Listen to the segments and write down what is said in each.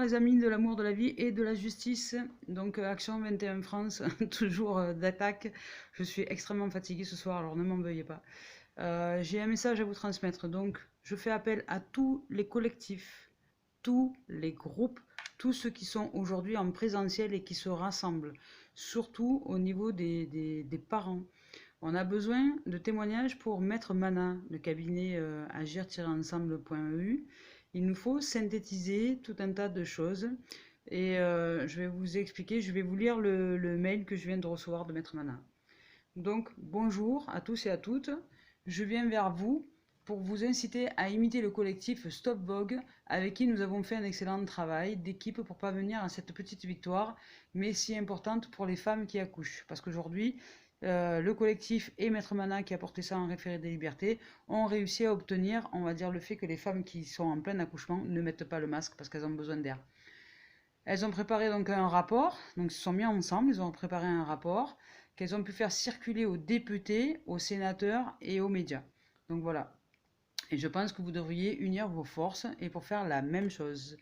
les amis de l'amour, de la vie et de la justice. Donc Action 21 France, toujours d'attaque. Je suis extrêmement fatiguée ce soir, alors ne m'en veuillez pas. J'ai un message à vous transmettre. Donc je fais appel à tous les collectifs, tous les groupes, tous ceux qui sont aujourd'hui en présentiel et qui se rassemblent. Surtout au niveau des parents. On a besoin de témoignages pour Maître Mana, le cabinet agir-ensemble.eu. Il nous faut synthétiser tout un tas de choses. Et je vais vous expliquer, je vais vous lire le mail que je viens de recevoir de Maître Mana. Donc, bonjour à tous et à toutes. Je viens vers vous pour vous inciter à imiter le collectif Stop Vogue, avec qui nous avons fait un excellent travail d'équipe pour parvenir à cette petite victoire, mais si importante pour les femmes qui accouchent. Parce qu'aujourd'hui, le collectif et Maître Mana, qui a porté ça en référé des libertés, ont réussi à obtenir, on va dire, le fait que les femmes qui sont en plein accouchement ne mettent pas le masque parce qu'elles ont besoin d'air. Elles ont préparé donc un rapport, donc ils se sont mis ensemble, ils ont préparé un rapport qu'elles ont pu faire circuler aux députés, aux sénateurs et aux médias. Donc voilà. Et je pense que vous devriez unir vos forces et pour faire la même chose.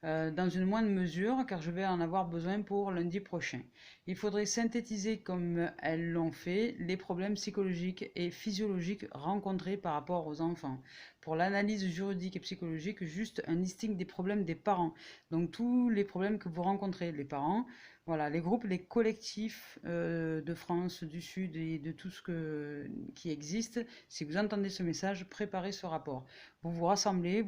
Dans une moindre mesure, car je vais en avoir besoin pour lundi prochain. Il faudrait synthétiser, comme elles l'ont fait, les problèmes psychologiques et physiologiques rencontrés par rapport aux enfants. Pour l'analyse juridique et psychologique, juste un listing des problèmes des parents. Donc tous les problèmes que vous rencontrez, les parents, voilà, les groupes, les collectifs de France, du Sud et de tout ce qui existe. Si vous entendez ce message, préparez ce rapport. Vous rassemblez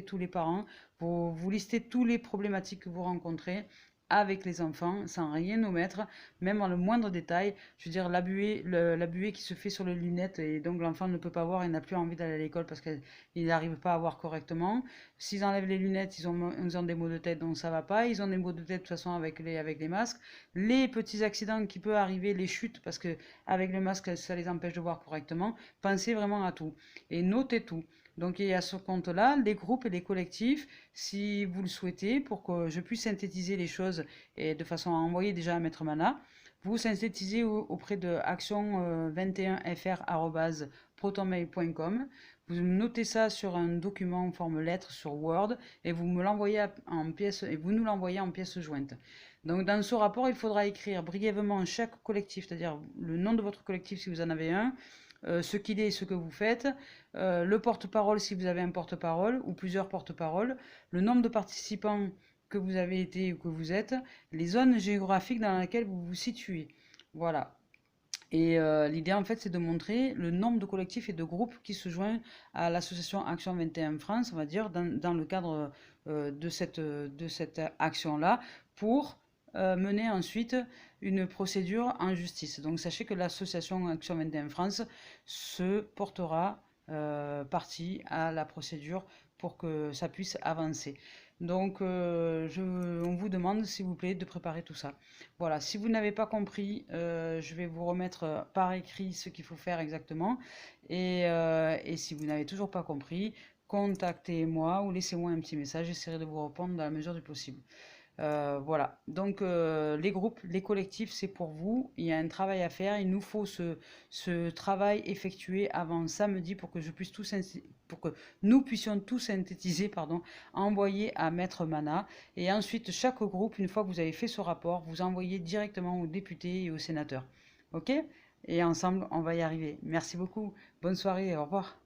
tous les parents, vous listez toutes les problématiques que vous rencontrez avec les enfants, sans rien omettre, même en le moindre détail. Je veux dire, la buée qui se fait sur les lunettes, et donc l'enfant ne peut pas voir et n'a plus envie d'aller à l'école parce qu'il n'arrive pas à voir correctement. S'ils enlèvent les lunettes, ils ont des maux de tête, donc ça va pas. Ils ont des maux de tête de toute façon avec les masques. Les petits accidents qui peuvent arriver, les chutes, parce que avec le masque, ça les empêche de voir correctement. Pensez vraiment à tout et notez tout. Donc il y a ce compte-là, les groupes et les collectifs, si vous le souhaitez, pour que je puisse synthétiser les choses et de façon à envoyer déjà à Maître Mana, vous synthétisez auprès de action21fr@protonmail.com. Vous notez ça sur un document en forme lettre sur Word et vous me l'envoyez en pièces et vous nous l'envoyez en pièces jointes. Donc dans ce rapport, il faudra écrire brièvement chaque collectif, c'est-à-dire le nom de votre collectif si vous en avez un, ce qu'il est et ce que vous faites, le porte-parole si vous avez un porte-parole ou plusieurs porte-paroles, le nombre de participants que vous avez été ou que vous êtes, les zones géographiques dans lesquelles vous vous situez. Voilà. Et l'idée en fait c'est de montrer le nombre de collectifs et de groupes qui se joignent à l'association Action 21 France, on va dire, dans le cadre de cette action-là, pour mener ensuite une procédure en justice. Donc sachez que l'association Action 21 France se portera partie à la procédure pour que ça puisse avancer. Donc on vous demande s'il vous plaît de préparer tout ça. Voilà, si vous n'avez pas compris, je vais vous remettre par écrit ce qu'il faut faire exactement. Et si vous n'avez toujours pas compris, contactez-moi ou laissez-moi un petit message, j'essaierai de vous répondre dans la mesure du possible. Voilà, donc les groupes, les collectifs, c'est pour vous. Il y a un travail à faire. Il nous faut ce travail effectué avant samedi pour que nous puissions tout synthétiser, envoyer à Maître Mana. Et ensuite, chaque groupe, une fois que vous avez fait ce rapport, vous envoyez directement aux députés et aux sénateurs. Ok? Et ensemble, on va y arriver. Merci beaucoup. Bonne soirée. Au revoir.